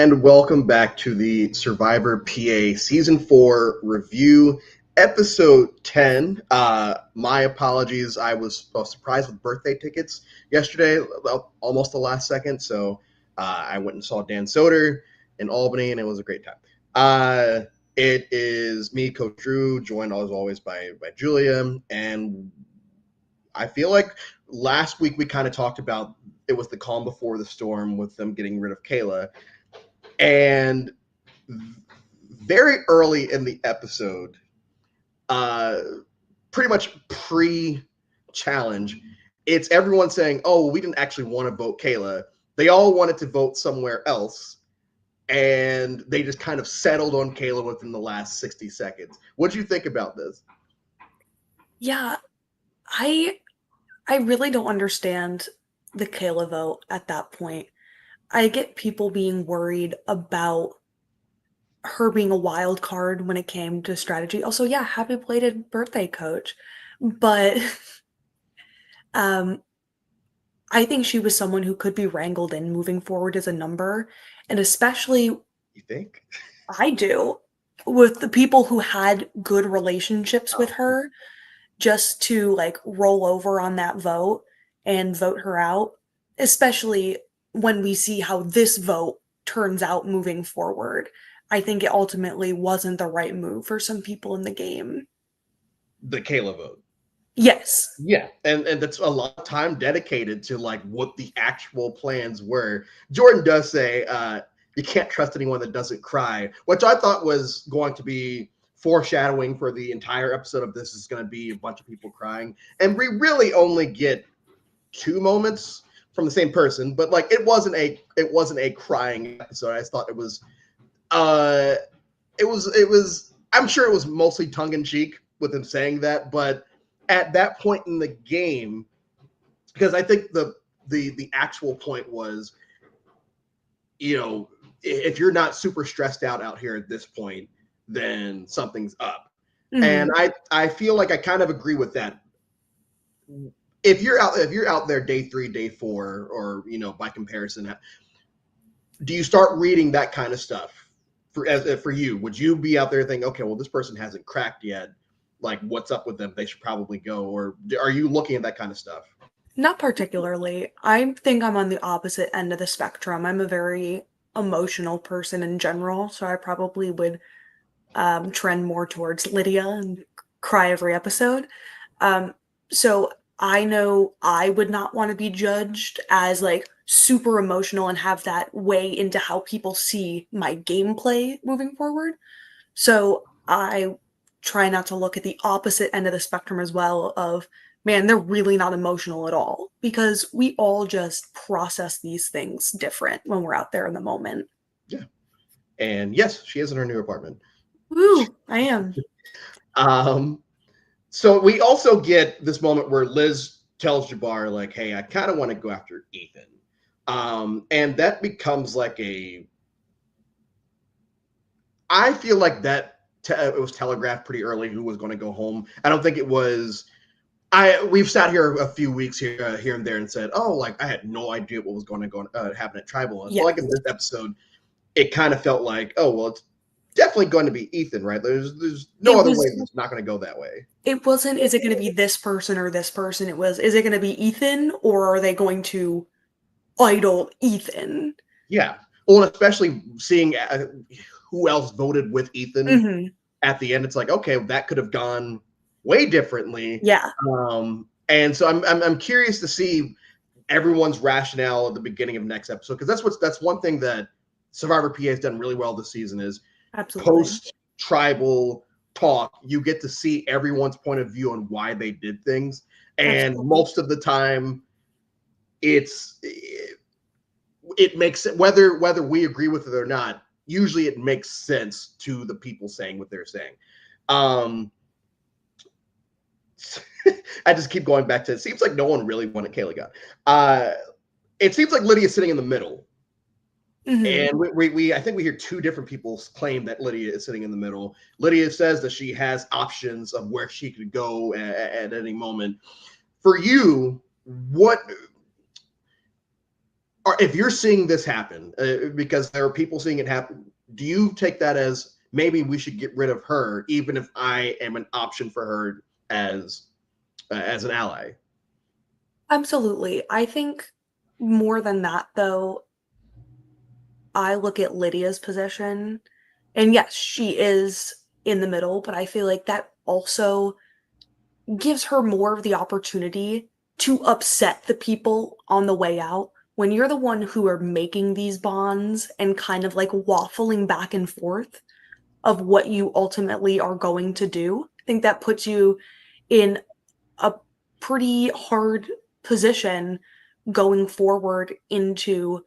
and welcome back to the Survivor PA Season 4 review, Episode 10. My apologies, I was surprised with birthday tickets yesterday, almost the last second, so I went and saw Dan Soder in Albany, and it was a great time. It is me, Coach Drew, joined as always by Julia, and I feel like last week we kind of talked about it was the calm before the storm with them getting rid of Kayla. And very early in the episode, pretty much pre-challenge, it's everyone saying, oh, we didn't actually want to vote Kayla. They all wanted to vote somewhere else. And they just kind of settled on Kayla within the last 60 seconds. What do you think about this? Yeah, I really don't understand the Kayla vote at that point. I get people being worried about her being a wild card when it came to strategy. Also, yeah, happy belated birthday, Coach. But I think she was someone who could be wrangled in moving forward as a number, and especially You think? I do with the people who had good relationships with her, just to like roll over on that vote and vote her out, especially when we see how this vote turns out moving forward. I think it ultimately wasn't the right move for some people in the game. The Kayla vote. Yes. Yeah, and that's a lot of time dedicated to like what the actual plans were. Jordan does say you can't trust anyone that doesn't cry, which I thought was going to be foreshadowing for the entire episode of this is going to be a bunch of people crying, and we really only get 2 moments from the same person, but like it wasn't a crying episode. I just thought it was I'm sure it was mostly tongue in cheek with him saying that, but at that point in the game, because I think the actual point was, you know, if you're not super stressed out here at this point, then something's up. Mhm. And I feel like I kind of agree with that. If you're out there day 3, day 4, or by comparison, do you start reading that kind of stuff for you? Would you be out there thinking, okay, well, this person hasn't cracked yet, like what's up with them, they should probably go, or are you looking at that kind of stuff? Not particularly. I think I'm on the opposite end of the spectrum. I'm a very emotional person in general, so I probably would trend more towards Lydia and cry every episode. So I know I would not want to be judged as like super emotional and have that weigh into how people see my gameplay moving forward. So I try not to look at the opposite end of the spectrum as well of, man, they're really not emotional at all, because we all just process these things different when we're out there in the moment. Yeah. And yes, she is in her new apartment. Woo, I am. So we also get this moment where Liz tells Jabbar, like, hey, I kind of want to go after Ethan. And that becomes like I feel like that it was telegraphed pretty early who was going to go home. I don't think it was. We've sat here a few weeks here and there and said, oh, like I had no idea what was going to happen at Tribal. And Yeah. so like in this episode, it kind of felt like, oh, well, it's definitely going to be Ethan, right? There's no other way that's not going to go that way. It wasn't, is it going to be this person or this person? It was, is it going to be Ethan, or are they going to idol Ethan? Yeah. Well, and especially seeing who else voted with Ethan at the end, it's like, okay, that could have gone way differently. Yeah. And so I'm curious to see everyone's rationale at the beginning of next episode, because that's one thing that Survivor PA has done really well this season is Absolutely. Post tribal talk, you get to see everyone's point of view on why they did things, and Absolutely. most of the time, it makes it, whether we agree with it or not. Usually, it makes sense to the people saying what they're saying. I just keep going back to it. Seems like no one really wanted Kayla gone. It seems like Lydia's sitting in the middle. And I think we hear 2 different people claim that Lydia is sitting in the middle. Lydia says that she has options of where she could go at any moment. For you, what if you're seeing this happen, because there are people seeing it happen, do you take that as maybe we should get rid of her, even if I am an option for her as an ally? Absolutely. I think more than that, though, I look at Lydia's position, and yes, she is in the middle, but I feel like that also gives her more of the opportunity to upset the people on the way out. When you're the one who are making these bonds and kind of like waffling back and forth of what you ultimately are going to do, I think that puts you in a pretty hard position going forward into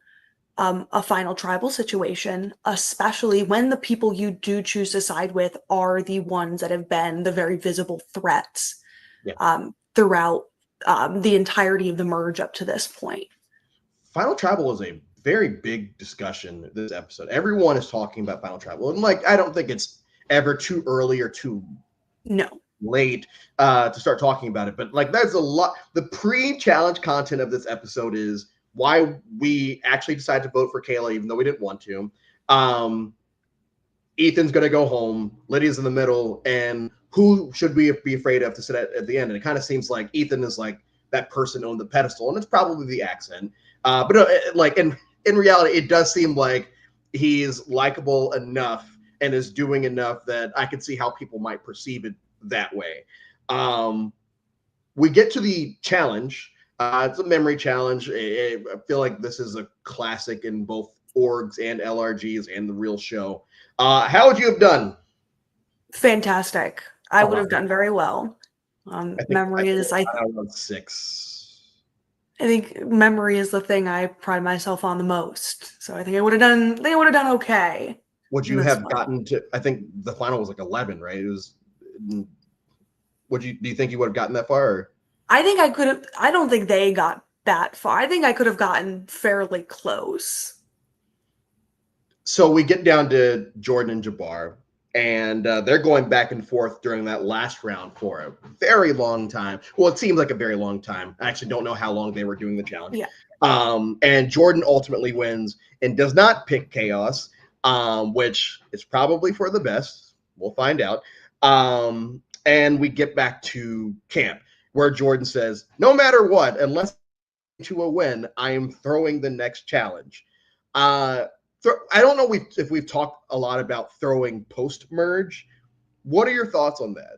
a final tribal situation, especially when the people you do choose to side with are the ones that have been the very visible threats Yeah. throughout the entirety of the merge up to this point. Final Tribal is a very big discussion this episode. Everyone is talking about Final Tribal, and like I don't think it's ever too early or too No. late to start talking about it. But like there's a lot. The pre-challenge content of this episode is why we actually decided to vote for Kayla, even though we didn't want to. Ethan's going to go home. Lydia's in the middle, and who should we be afraid of to sit at the end? And it kind of seems like Ethan is like that person on the pedestal, and it's probably the accent. But like in reality, it does seem like he's likable enough and is doing enough that I could see how people might perceive it that way. We get to the challenge. It's a memory challenge. I feel like this is a classic in both orgs and LRGs and the real show. How would you have done? Fantastic. I would Oh, have done very well. Memory is, I around 6. I think memory is the thing I pride myself on the most. So I think I would have done. They would have done okay. Would in you this have one. gotten to? I think the final was like 11, right? It was. Would you? Do you think you would have gotten that far? Or? I think I could have. I don't think they got that far. I think I could have gotten fairly close. So we get down to Jordan and Jabbar, and they're going back and forth during that last round for a very long time. Well, it seems like a very long time. I actually don't know how long they were doing the challenge. Yeah. And Jordan ultimately wins and does not pick Chaos, which is probably for the best. We'll find out. And we get back to camp where Jordan says, no matter what, unless to a win, I am throwing the next challenge. I don't know if we've talked a lot about throwing post merge. What are your thoughts on that?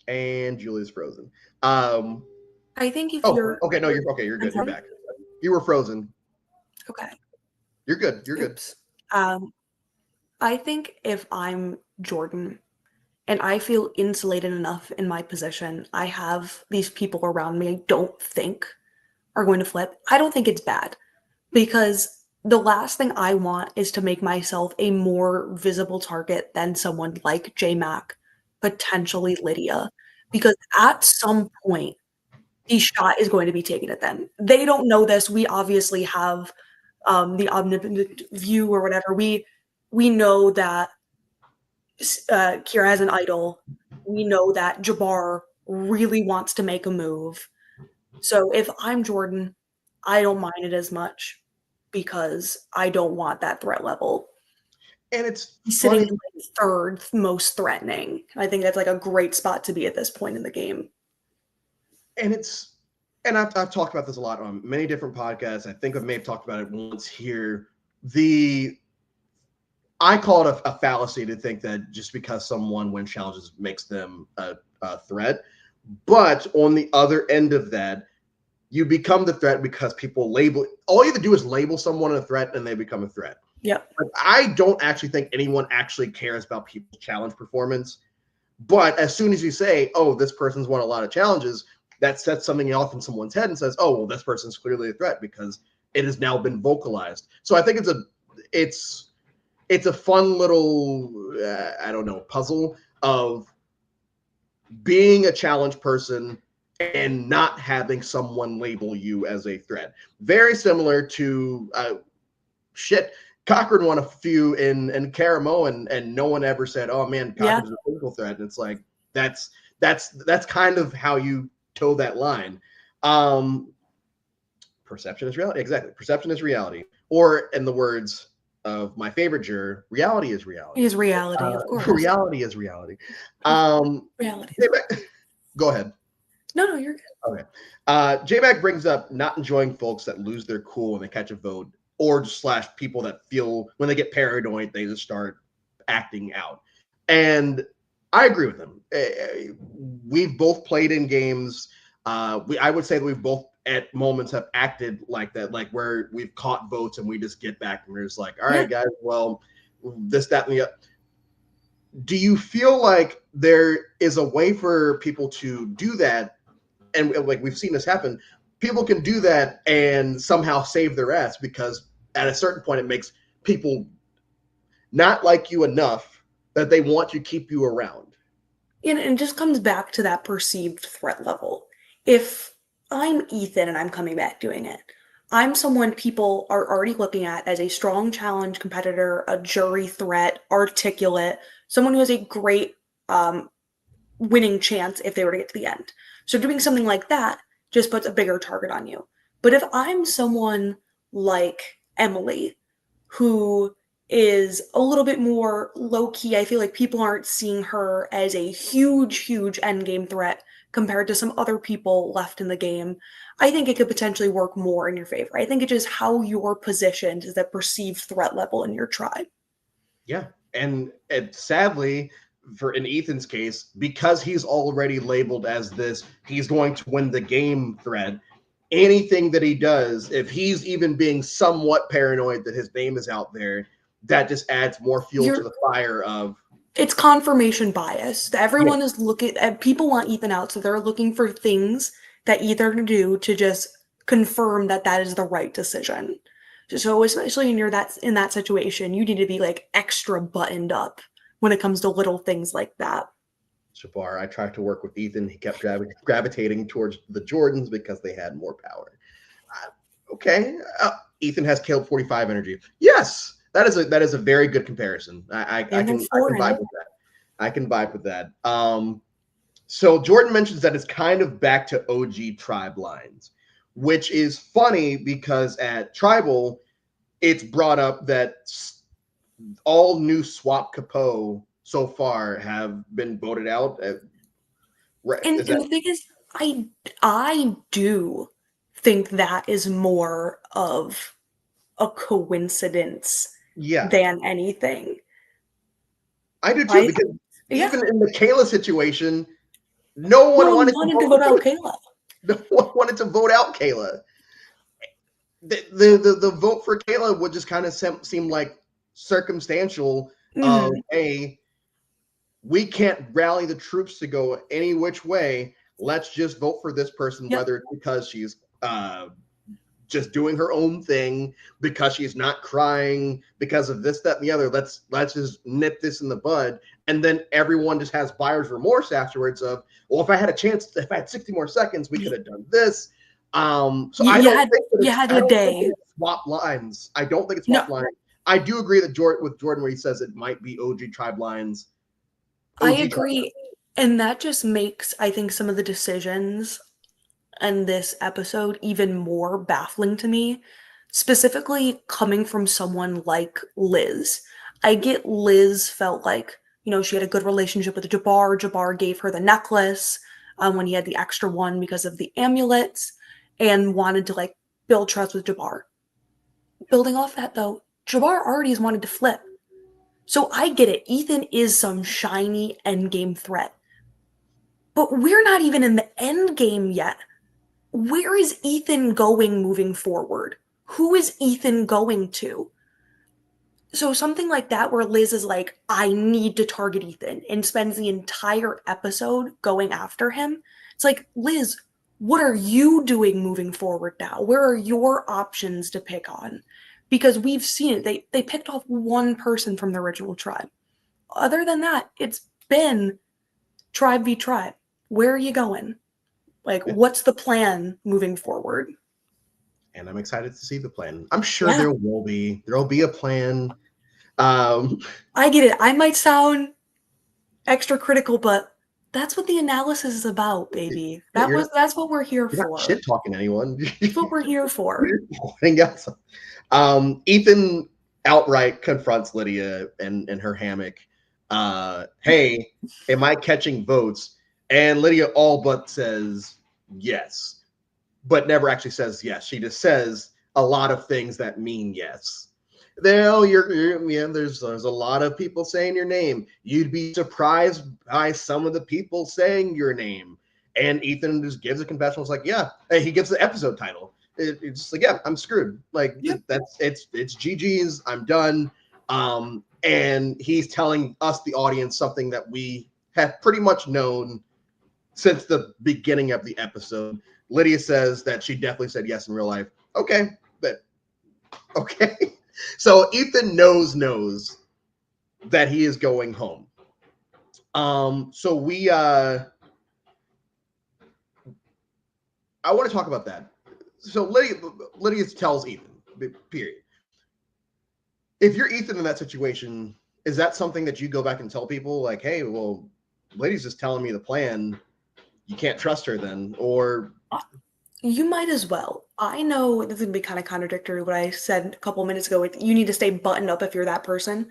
And Julia's frozen. I think if you're okay. No, you're okay. You're good. You're back. You were frozen. Okay. You're good. You're Oops. Good. I think if I'm Jordan and I feel insulated enough in my position, I have these people around me I don't think are going to flip. I don't think it's bad because the last thing I want is to make myself a more visible target than someone like J-Mac, potentially Lydia, because at some point the shot is going to be taken at them. They don't know this. We obviously have the omnipotent view or whatever. We know that Kira has an idol. We know that Jabbar really wants to make a move. So if I'm Jordan, I don't mind it as much because I don't want that threat level. And it's sitting in like third most threatening. I think that's like a great spot to be at this point in the game. And I've talked about this a lot on many different podcasts. I think I may have talked about it once here. I call it a fallacy to think that just because someone wins challenges makes them a threat. But on the other end of that, you become the threat because people label. All you have to do is label someone a threat, and they become a threat. Yep. But I don't actually think anyone actually cares about people's challenge performance. But as soon as you say, "Oh, this person's won a lot of challenges," that sets something off in someone's head and says, "Oh, well, this person's clearly a threat because it has now been vocalized." So I think it's a fun little I don't know puzzle of being a challenge person and not having someone label you as a threat. Very similar to Cochran won a few in Karamo, and no one ever said, "Oh man, Cochran's a physical threat." And it's like that's kind of how you toe that line. Perception is reality. Exactly. Perception is reality. Or in the words of my favorite juror, reality is reality. Is reality, of course. Reality is reality. Reality. Go ahead. No, you're good. Okay. J-Mac brings up not enjoying folks that lose their cool when they catch a vote, or slash people that feel when they get paranoid, they just start acting out. And I agree with him. We've both played in games. I would say that we've both at moments have acted like that, like where we've caught votes and we just get back and we're just like, all right, guys, well, this, that, and the other. Do you feel like there is a way for people to do that? And like we've seen this happen, people can do that and somehow save their ass, because at a certain point it makes people not like you enough that they want to keep you around. And it just comes back to that perceived threat level. If I'm Ethan and I'm coming back doing it, I'm someone people are already looking at as a strong challenge competitor, a jury threat, articulate, someone who has a great winning chance if they were to get to the end. So doing something like that just puts a bigger target on you. But if I'm someone like Emily, who is a little bit more low-key, I feel like people aren't seeing her as a huge endgame threat compared to some other people left in the game, I think it could potentially work more in your favor. I think it's just how you're positioned is that perceived threat level in your tribe. Yeah. And sadly, in Ethan's case, because he's already labeled as this, he's going to win the game threat. Anything that he does, if he's even being somewhat paranoid that his name is out there, that just adds more fuel to the fire of... It's confirmation bias. Everyone is looking at, people want Ethan out, so they're looking for things that Ethan can do to just confirm that that is the right decision. So especially when you're in that situation, you need to be like extra buttoned up when it comes to little things like that. Jabbar, I tried to work with Ethan. He kept gravitating towards the Jordans because they had more power. Okay. Ethan has Caleb 45 energy. Yes. That is a very good comparison. I can vibe with that. I can vibe with that. So Jordan mentions that it's kind of back to OG tribe lines, which is funny because at Tribal, it's brought up that all new Swap Capo so far have been voted out. And the thing is, I do think that is more of a coincidence than anything. I do too, because even in the Kayla situation, no one wanted to vote out Kayla. No one wanted to vote out Kayla. The vote for Kayla would just kind of seem like circumstantial. We can't rally the troops to go any which way. Let's just vote for this person, whether it's because she's just doing her own thing, because she's not crying, because of this, that, and the other. Let's just nip this in the bud. And then everyone just has buyer's remorse afterwards of, well, if I had a chance, if I had 60 more seconds, we could have done this. So I don't think it's swap lines. I don't think it's swap lines. I do agree that with Jordan where he says it might be OG tribe lines. I agree. And that just makes, I think, some of the decisions in this episode even more baffling to me, specifically coming from someone like Liz. I get Liz felt like, she had a good relationship with Jabbar. Jabbar gave her the necklace when he had the extra one because of the amulets, and wanted to build trust with Jabbar. Building off that though, Jabbar already has wanted to flip. So I get it. Ethan is some shiny endgame threat. But we're not even in the endgame yet. Where is Ethan going moving forward? Who is Ethan going to? So something like that where Liz is like, I need to target Ethan, and spends the entire episode going after him. It's like, Liz, what are you doing moving forward now? Where are your options to pick on? Because we've seen it. They picked off one person from the original tribe. Other than that, it's been tribe v tribe. Where are you going? What's the plan moving forward? And I'm excited to see the plan. I'm sure there will be a plan. I get it. I might sound extra critical, but That's what the analysis is about, baby. You're not, That's what we're here you're not for. shit talking anyone. That's what we're here for. Pointing out Ethan outright confronts Lydia in her hammock. Hey, am I catching votes? And Lydia all but says yes, but never actually says yes. She just says a lot of things that mean yes. Yeah, there's a lot of people saying your name. You'd be surprised by some of the people saying your name. And Ethan just gives a confessional. It's like, yeah, hey, he gives the episode title. It's like, yeah, I'm screwed. Like Yep. it's GG's. I'm done. And he's telling us, the audience, something that we have pretty much known since the beginning of the episode. Lydia says that she definitely said yes in real life. Okay, but okay. So Ethan knows that he is going home. So we I want to talk about that. So Lydia tells Ethan, period. If you're Ethan in that situation, is that something that you go back and tell people like, hey, well, Lydia's just telling me the plan. You can't trust her then? Or You might as well. I know this would be kind of contradictory to what I said a couple minutes ago with you need to stay buttoned up if you're that person.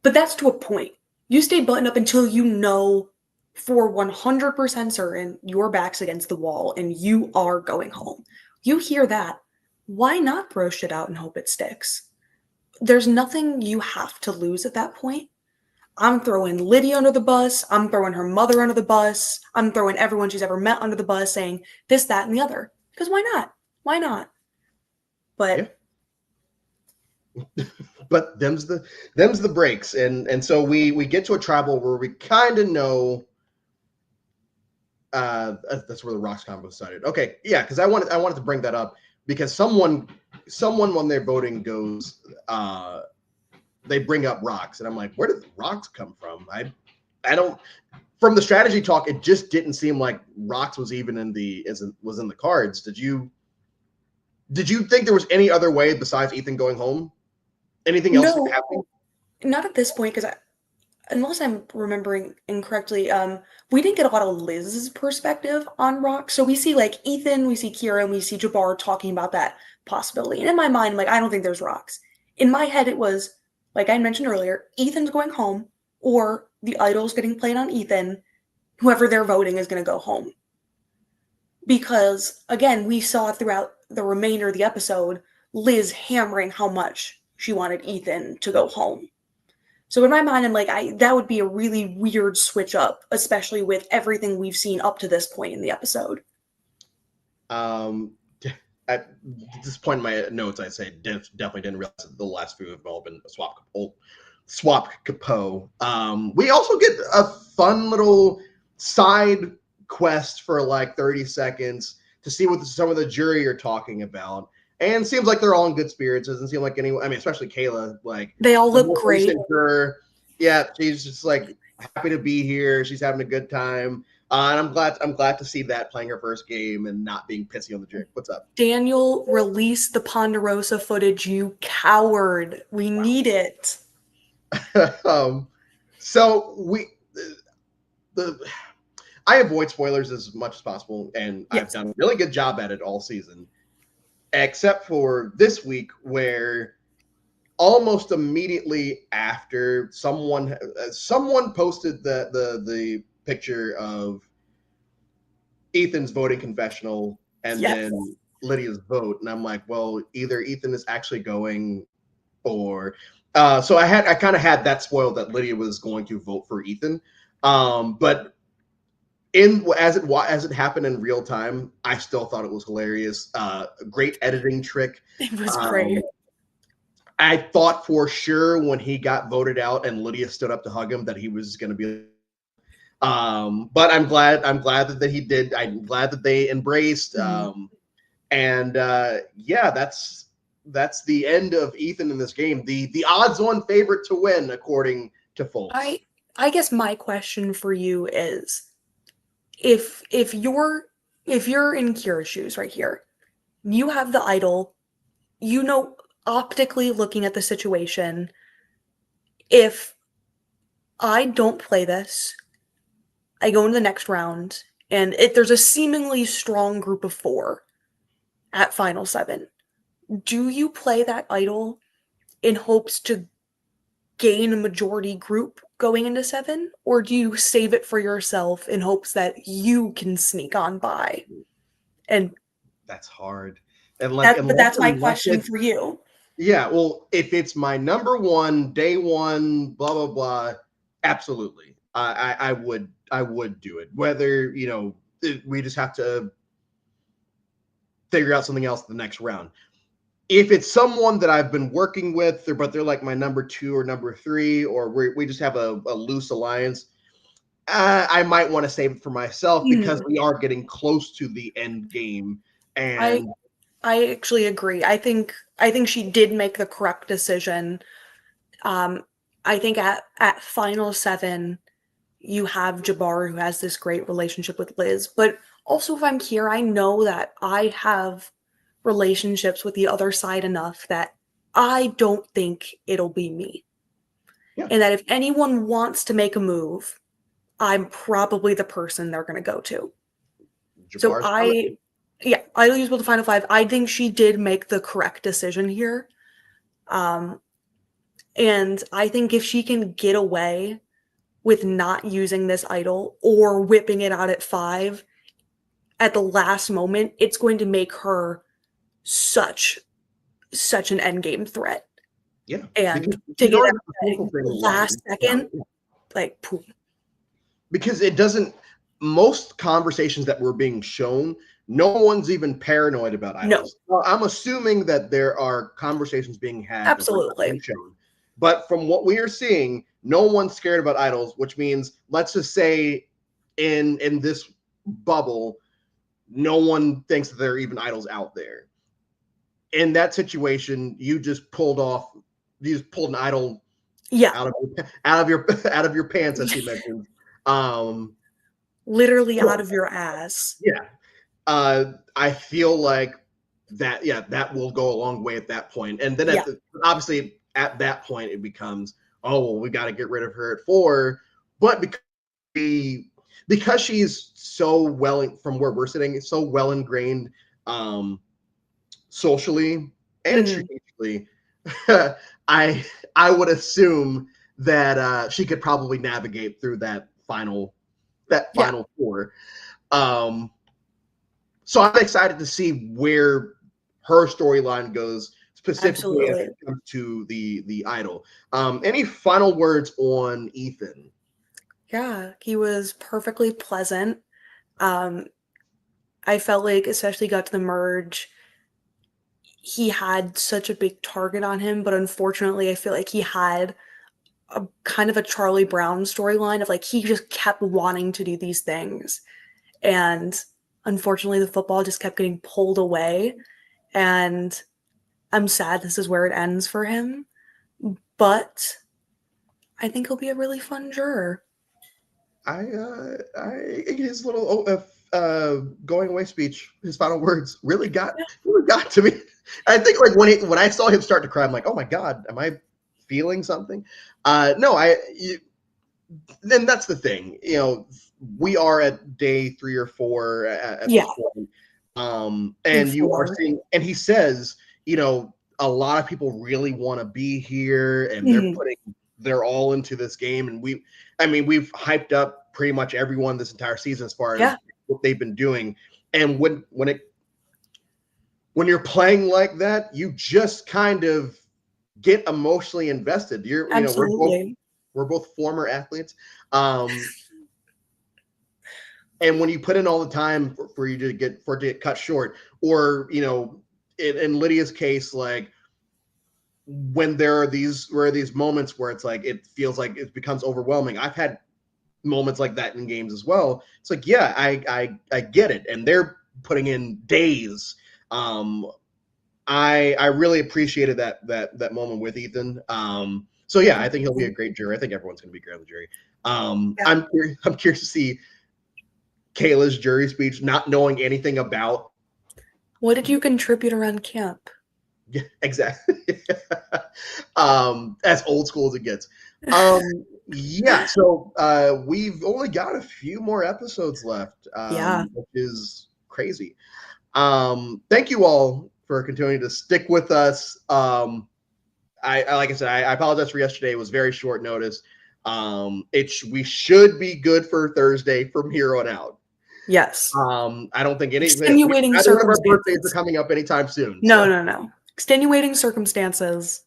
But that's to a point. You stay buttoned up until you know for 100% certain your back's against the wall and you are going home. You hear that. Why not throw shit out and hope it sticks? There's nothing you have to lose at that point. I'm throwing Lydia under the bus. I'm throwing her mother under the bus. I'm throwing everyone she's ever met under the bus saying this, that, and the other. Because why not? Why not? But yeah. But them's the breaks. And so we get to a tribal where we kind of know that's where the rocks combo started. Okay, yeah, because I wanted to bring that up because someone when they're voting goes they bring up rocks, and I'm like, where did the rocks come from? I don't. From the strategy talk, it just didn't seem like rocks was even in the cards. Did you think there was any other way besides Ethan going home? Anything else no, happening? not at this point, because unless I'm remembering incorrectly, we didn't get a lot of Liz's perspective on Rock. So we see like Ethan, we see Kira, and we see Jabbar talking about that possibility. And in my mind, I'm like, I don't think there's rocks. In my head, it was, like I mentioned earlier, Ethan's going home, or the idol's getting played on Ethan. Whoever they're voting is going to go home. Because, again, we saw throughout the remainder of the episode, Liz hammering how much she wanted Ethan to go home. So in my mind, I'm like, that would be a really weird switch up, especially with everything we've seen up to this point in the episode. At this point in my notes, I say definitely didn't realize that the last few have all been swap capo. We also get a fun little side quest for like 30 seconds to see what some of the jury are talking about. And it seems like they're all in good spirits. Doesn't seem like anyone. I mean, especially Kayla. Like they all look great. Yeah, she's just like happy to be here. She's having a good time. And I'm glad to see that playing her first game and not being pissy on the drink. What's up? Daniel, release the Ponderosa footage, you coward. We need it. So I avoid spoilers as much as possible, and yes. I've done a really good job at it all season, except for this week where almost immediately after someone posted the picture of Ethan's voting confessional and then Lydia's vote, and I'm like, well, either Ethan is actually going, or so I kind of had that spoiled that Lydia was going to vote for Ethan, but as it happened in real time, I still thought it was hilarious. Great editing trick. It was great. I thought for sure when he got voted out and Lydia stood up to hug him that he was going to be. But I'm glad that he did. I'm glad that they embraced. Yeah, that's the end of Ethan in this game. The odds-on favorite to win, according to folks. I guess my question for you is, if you're in Kira's shoes right here, you have the idol, you know, optically looking at the situation, if I don't play this, I go into the next round, and there's a seemingly strong group of 4 at Final 7. Do you play that idol in hopes to gain a majority group going into 7, or do you save it for yourself in hopes that you can sneak on by? And That's hard. And like, but that's my question it's, for you. yeah, well, if it's my number one, day one, blah blah blah, absolutely, I would do it. Whether we just have to figure out something else the next round. If it's someone that I've been working with, but they're like my number 2 or number 3, or we just have a loose alliance, I might want to save it for myself because we are getting close to the end game. I And actually agree. I think she did make the correct decision. I think at Final 7, you have Jabbar, who has this great relationship with Liz. But also, if I'm here, I know that I have relationships with the other side enough that I don't think it'll be me. Yeah. And that if anyone wants to make a move, I'm probably the person they're going to go to. Jabbar's I use with the Final 5. I think she did make the correct decision here. And I think if she can get away with not using this idol or whipping it out at 5 at the last moment, it's going to make her such an endgame threat. Yeah. And to get that last second, like, poof. Because it doesn't, most conversations that were being shown, no one's even paranoid about idols. No. Well, I'm assuming that there are conversations being had Absolutely. Being shown. But from what we are seeing, no one's scared about idols, which means, let's just say in this bubble, no one thinks that there are even idols out there. In that situation, you just pulled an idol out of your pants, as she mentioned. Literally out of your ass. Yeah. I feel like that will go a long way at that point. And then obviously at that point it becomes, oh, well, we got to get rid of her at 4. But because she's so well, from where we're sitting, so well ingrained socially and strategically, I would assume that she could probably navigate through that final 4. So I'm excited to see where her storyline goes, specifically as it comes to the idol. Any final words on Ethan? Yeah, he was perfectly pleasant. I felt like, especially got to the merge, he had such a big target on him, but unfortunately I feel like he had a kind of a Charlie Brown storyline of like, he just kept wanting to do these things. And unfortunately the football just kept getting pulled away. And I'm sad this is where it ends for him. But I think he'll be a really fun juror. His little going away speech, his final words really got to me. I think like when I saw him start to cry, I'm like, oh my God, am I feeling something? No, then that's the thing. We are at day 3 or 4 at this point. And you are seeing, and he says, a lot of people really want to be here, and they're putting their all into this game. And we've hyped up pretty much everyone this entire season as far as what they've been doing. And when you're playing like that, you just kind of get emotionally invested. We're both former athletes. And when you put in all the time for it to get cut short, or in Lydia's case, like when there are these moments where it's like it feels like it becomes overwhelming. I've had moments like that in games as well. It's like, yeah, I get it, and they're putting in days. I really appreciated that moment with Ethan. So yeah, I think he'll be a great jury. I think everyone's going to be great on the jury. I'm curious to see Kayla's jury speech, not knowing anything about. What did you contribute around camp? Yeah, exactly. As old school as it gets. Yeah, so we've only got a few more episodes left, Yeah. which is crazy. Thank you all for continuing to stick with us. I like I said, I apologize for yesterday. It was very short notice. We should be good for Thursday from here on out. Yes. I don't think neither Extenuating one of our birthdays are circumstances. coming up anytime soon. No, So, no, no. Extenuating circumstances.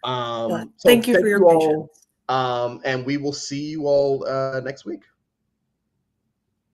But so thank you thank for your you all. patience. And we will see you all next week.